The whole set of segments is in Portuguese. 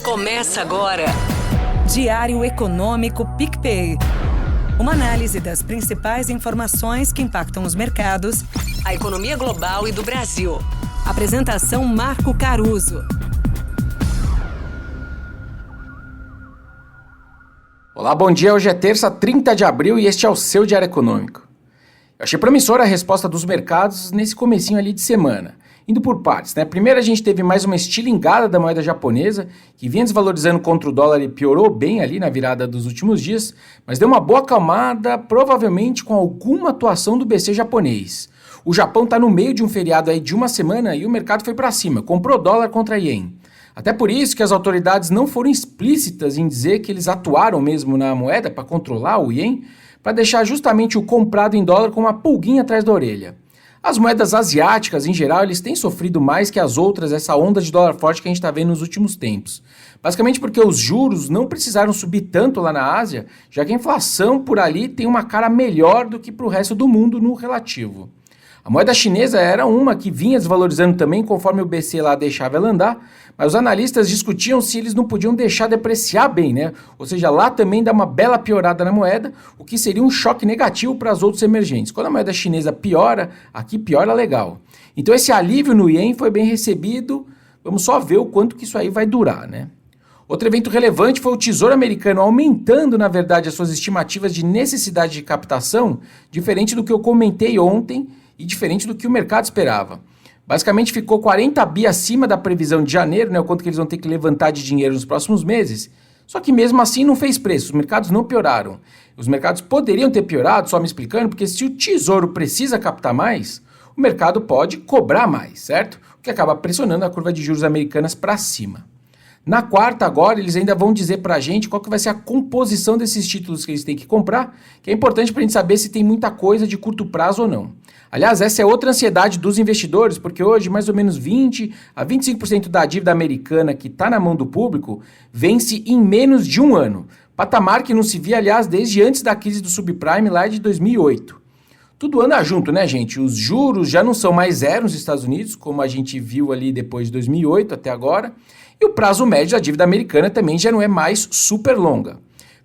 Começa agora. Diário Econômico PicPay. Uma análise das principais informações que impactam os mercados, A economia global e do Brasil. Apresentação Marco Caruso. Olá, bom dia. Hoje é terça, 30 de abril e este é o seu Diário Econômico. Eu achei promissora a resposta dos mercados nesse comecinho ali de semana. Indo por partes, né? Primeiro a gente teve mais uma estilingada da moeda japonesa, que vinha desvalorizando contra o dólar e piorou bem ali na virada dos últimos dias, mas deu uma boa acalmada, provavelmente com alguma atuação do BC japonês. O Japão está no meio de um feriado aí de uma semana e o mercado foi para cima, comprou dólar contra ien. Até por isso que as autoridades não foram explícitas em dizer que eles atuaram mesmo na moeda para controlar o ien, para deixar justamente o comprado em dólar com uma pulguinha atrás da orelha. As moedas asiáticas, em geral, eles têm sofrido mais que as outras essa onda de dólar forte que a gente está vendo nos últimos tempos. Basicamente porque os juros não precisaram subir tanto lá na Ásia, já que a inflação por ali tem uma cara melhor do que para o resto do mundo no relativo. A moeda chinesa era uma que vinha desvalorizando também conforme o BC lá deixava ela andar, mas os analistas discutiam se eles não podiam deixar depreciar bem, né? Ou seja, lá também dá uma bela piorada na moeda, o que seria um choque negativo para as outras emergentes. Quando a moeda chinesa piora, aqui piora legal. Então esse alívio no ien foi bem recebido, vamos só ver o quanto que isso aí vai durar, né? Outro evento relevante foi o Tesouro Americano aumentando, na verdade, as suas estimativas de necessidade de captação, diferente do que eu comentei ontem, e diferente do que o mercado esperava. Basicamente ficou 40 bi acima da previsão de janeiro, né, o quanto que eles vão ter que levantar de dinheiro nos próximos meses, só que mesmo assim não fez preço, os mercados não pioraram. Os mercados poderiam ter piorado, só me explicando, porque se o Tesouro precisa captar mais, o mercado pode cobrar mais, certo? O que acaba pressionando a curva de juros americanas para cima. Na quarta agora, eles ainda vão dizer pra gente qual que vai ser a composição desses títulos que eles têm que comprar, que é importante pra gente saber se tem muita coisa de curto prazo ou não. Aliás, essa é outra ansiedade dos investidores, porque hoje mais ou menos 20 a 25% da dívida americana que está na mão do público vence em menos de um ano. Patamar que não se via, aliás, desde antes da crise do subprime lá de 2008. Tudo anda junto, né, gente? Os juros já não são mais zero nos Estados Unidos, como a gente viu ali depois de 2008 até agora, e o prazo médio da dívida americana também já não é mais super longa.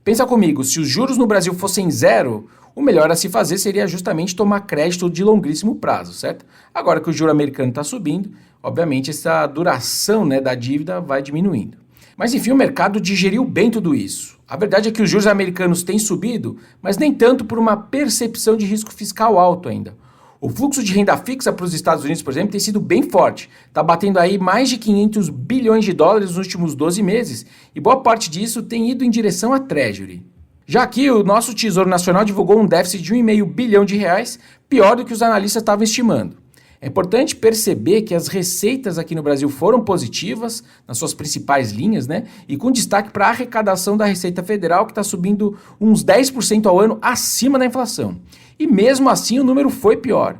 Pensa comigo, se os juros no Brasil fossem zero, o melhor a se fazer seria justamente tomar crédito de longuíssimo prazo, certo? Agora que o juro americano está subindo, obviamente essa duração, né, da dívida vai diminuindo. Mas enfim, o mercado digeriu bem tudo isso. A verdade é que os juros americanos têm subido, mas nem tanto por uma percepção de risco fiscal alto ainda. O fluxo de renda fixa para os Estados Unidos, por exemplo, tem sido bem forte. Está batendo aí mais de 500 bilhões de dólares nos últimos 12 meses, e boa parte disso tem ido em direção à Treasury. Já aqui, o nosso Tesouro Nacional divulgou um déficit de 1,5 bilhão de reais, pior do que os analistas estavam estimando. É importante perceber que as receitas aqui no Brasil foram positivas, nas suas principais linhas, né? E com destaque para a arrecadação da Receita Federal, que está subindo uns 10% ao ano acima da inflação. E mesmo assim o número foi pior.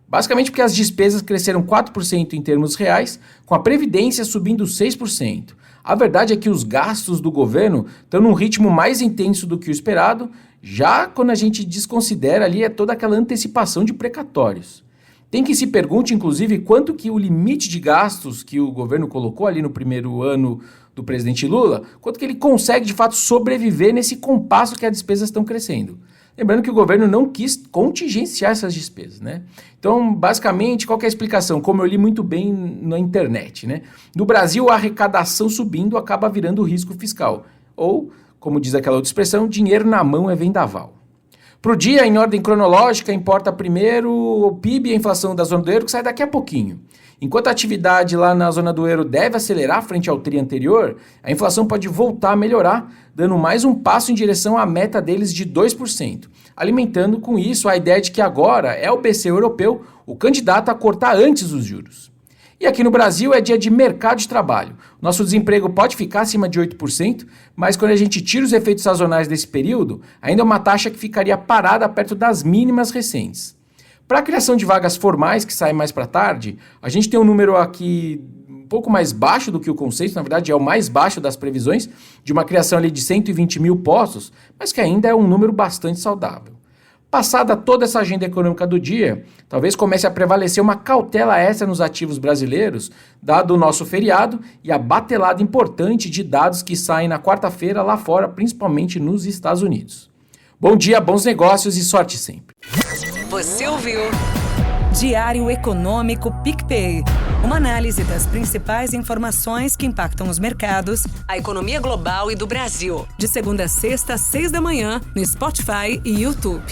Basicamente porque as despesas cresceram 4% em termos reais, com a Previdência subindo 6%. A verdade é que os gastos do governo estão num ritmo mais intenso do que o esperado, já quando a gente desconsidera ali toda aquela antecipação de precatórios. Tem que se pergunte, inclusive, quanto que o limite de gastos que o governo colocou ali no primeiro ano do presidente Lula, quanto que ele consegue, de fato, sobreviver nesse compasso que as despesas estão crescendo. Lembrando que o governo não quis contingenciar essas despesas, né? Então, basicamente, qual que é a explicação? Como eu li muito bem na internet, né? No Brasil, a arrecadação subindo acaba virando risco fiscal. Ou, como diz aquela outra expressão, dinheiro na mão é vendaval. Para o dia, em ordem cronológica, importa primeiro o PIB e a inflação da zona do euro, que sai daqui a pouquinho. Enquanto a atividade lá na zona do euro deve acelerar frente ao TRI anterior, a inflação pode voltar a melhorar, dando mais um passo em direção à meta deles de 2%, alimentando com isso a ideia de que agora é o BC europeu o candidato a cortar antes os juros. E aqui no Brasil é dia de mercado de trabalho. Nosso desemprego pode ficar acima de 8%, mas quando a gente tira os efeitos sazonais desse período, ainda é uma taxa que ficaria parada perto das mínimas recentes. Para a criação de vagas formais, que sai mais para tarde, a gente tem um número aqui um pouco mais baixo do que o consenso, na verdade é o mais baixo das previsões, de uma criação ali de 120 mil postos, mas que ainda é um número bastante saudável. Passada toda essa agenda econômica do dia, talvez comece a prevalecer uma cautela extra nos ativos brasileiros, dado o nosso feriado e a batelada importante de dados que saem na quarta-feira lá fora, principalmente nos Estados Unidos. Bom dia, bons negócios e sorte sempre. Você ouviu? Diário Econômico PicPay. Uma análise das principais informações que impactam os mercados, A economia global e do Brasil. de segunda a sexta, às 6 da manhã, no Spotify e YouTube.